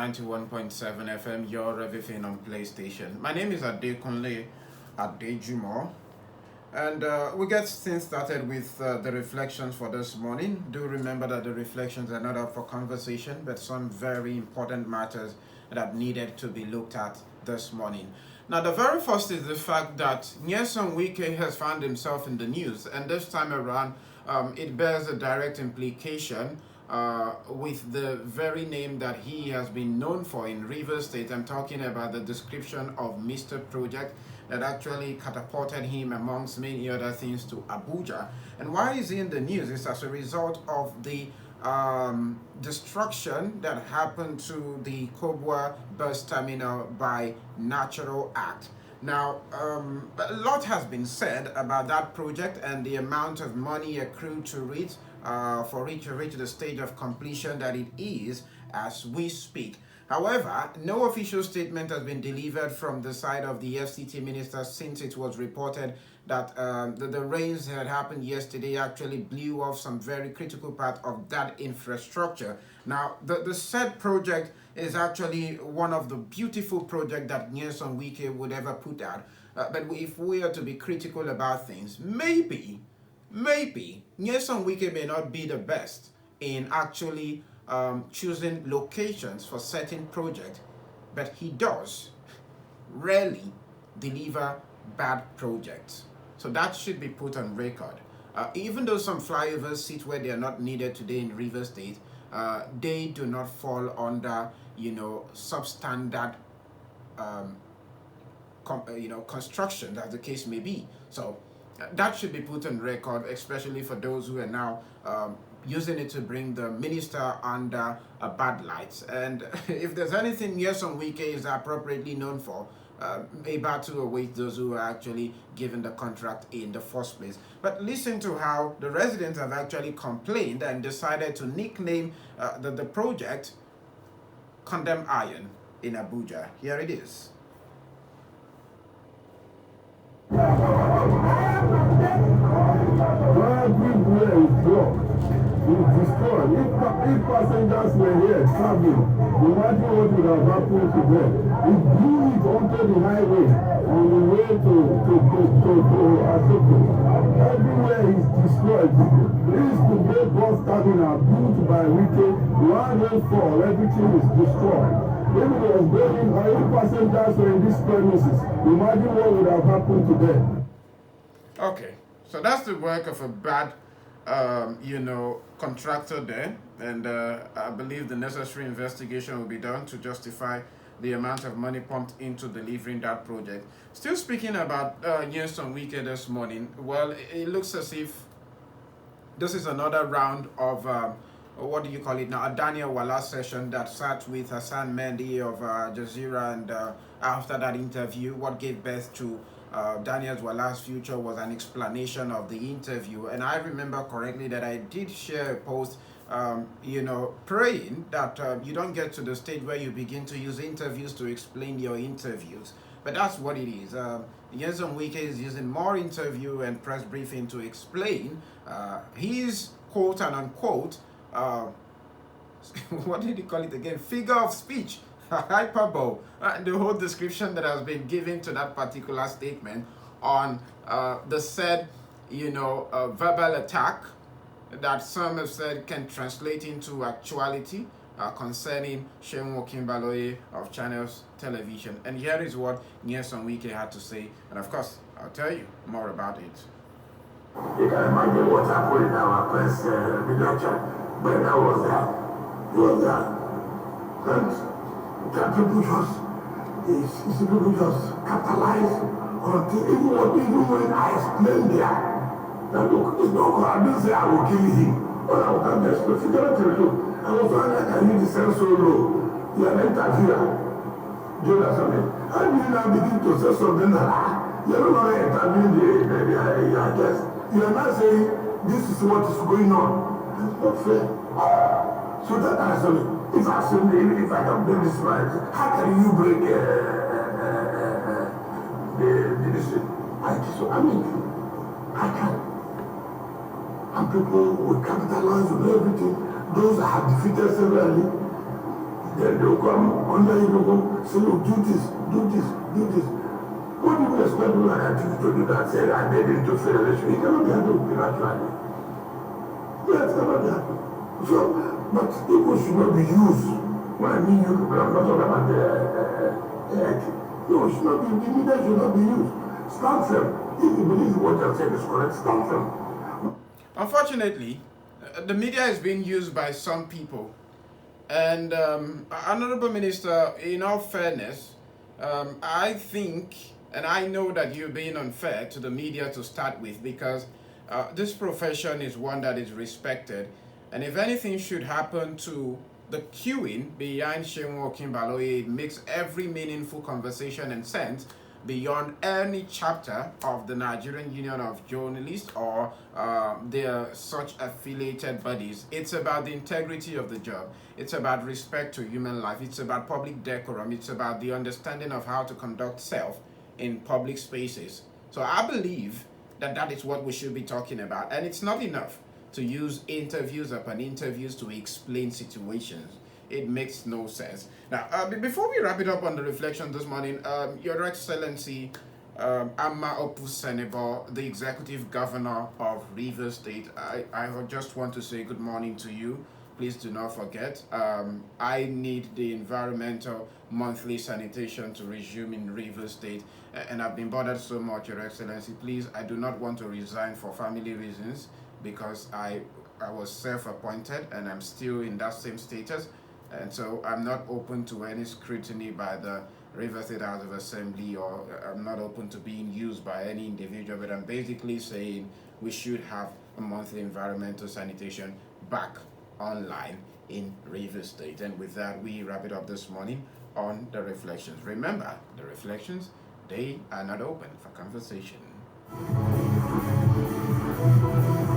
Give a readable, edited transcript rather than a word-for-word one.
WAVE91.7FM, your everything on PlayStation. My name is Adekunle Adejumo, and we get things started with the reflections for this morning. Do remember that the reflections are not up for conversation, but some very important matters that needed to be looked at this morning. Now, the very first is the fact that Nyesom Wike has found himself in the news, and this time around, it bears a direct implication with the very name that he has been known for in Rivers State. I'm talking about the description of Mr. Project that actually catapulted him, amongst many other things, to Abuja. And why is he in the news? It's as a result of the destruction that happened to the Kobwa bus terminal by natural act. Now, a lot has been said about that project and the amount of money accrued to it for it to reach the stage of completion that it is as we speak. However, no official statement has been delivered from the side of the FCT minister since it was reported that the rains that happened yesterday actually blew off some very critical part of that infrastructure. Now, the said project is actually one of the beautiful projects that Nyesom Wike would ever put out. But if we are to be critical about things, maybe Nyesom Wike may not be the best in actually choosing locations for certain projects, but he does rarely deliver bad projects. So that should be put on record. Even though some flyovers sit where they are not needed today in Rivers State, they do not fall under, substandard, construction, as the case may be. So that should be put on record, especially for those who are now using it to bring the minister under a bad light. And if there's anything Nyesom Wike is appropriately known for, a battle awaits those who are actually given the contract in the first place. But listen to how the residents have actually complained and decided to nickname the project Condemn Iron in Abuja. Here it is. Destroyed. If passengers were here traveling, imagine what would have happened to them. It blew it onto the highway on the way to Asoko. Everywhere is destroyed. This today bus terminal built by Wike, one rainfall, everything is destroyed. If it was going, or if passengers were in these premises, imagine what would have happened to them. Okay, so that's the work of a bad contractor there, and I believe the necessary investigation will be done to justify the amount of money pumped into delivering that project. Still speaking about Nyesom Wike this morning, well, it looks as if this is another round of what do you call it now, a Daniel Wala session that sat with Hassan Mendy of Jazeera, and after that interview, what gave birth to Daniel Wala's future was an explanation of the interview. And I remember correctly that I did share a post, praying that you don't get to the stage where you begin to use interviews to explain your interviews. But that's what it is. Nyesom Wike is using more interview and press briefing to explain his quote and unquote, what did he call it again? Figure of speech. Hyperbole, the whole description that has been given to that particular statement on the said, verbal attack that some have said can translate into actuality concerning Shehu Okinbaloye of Channels Television. And here is what Nyesom Wike had to say, and of course, I'll tell you more about it. You can imagine what happened in our press miniature when I was there. He was there. And that people just capitalize until even when I explained there that look, it's not good. I didn't say I will kill him, but I will come there. So figure out the look. I was trying to can you descend so low. You are an interviewer. Do you understand me? How do you now begin to say something that you're not going to interview I guess. You are not saying this is what is going on. That's not fair. So that actually, if I can bring this right, how can you break the decision? I mean, I can. And people will capitalize on everything. Those that have defeated severally, Then they'll come under you, say, look, do this, do this, do this. What do you expect people like that to do that? Say, I made it to federation. It cannot be able to be naturally. Yes, it cannot be able. So, but people should not be used. When I mean you people, I'm not talking about no, it should not be, the media should not be used. Start them. If you believe what you're saying is correct, start them. Unfortunately, the media is being used by some people. And Honorable Minister, in all fairness, I think, and I know that you're being unfair to the media to start with, because this profession is one that is respected. And if anything should happen to the queuing behind Shenwo Kimbaloye, it makes every meaningful conversation and sense beyond any chapter of the Nigerian Union of Journalists or their such affiliated bodies. It's about the integrity of the job. It's about respect to human life. It's about public decorum. It's about the understanding of how to conduct self in public spaces. So I believe that that is what we should be talking about. And it's not enough to use interviews upon interviews to explain situations. It makes no sense. Now, before we wrap it up on the reflection this morning, Your Excellency Amma Opusenebo, the Executive Governor of Rivers State, I just want to say good morning to you. Please do not forget, I need the environmental monthly sanitation to resume in Rivers State, and I've been bothered so much, Your Excellency. Please, I do not want to resign for family reasons, because I was self-appointed and I'm still in that same status, and so I'm not open to any scrutiny by the Rivers State House of Assembly, or I'm not open to being used by any individual, but I'm basically saying we should have a monthly environmental sanitation back online in Rivers State. And with that, we wrap it up this morning on the reflections. Remember, the reflections, they are not open for conversation.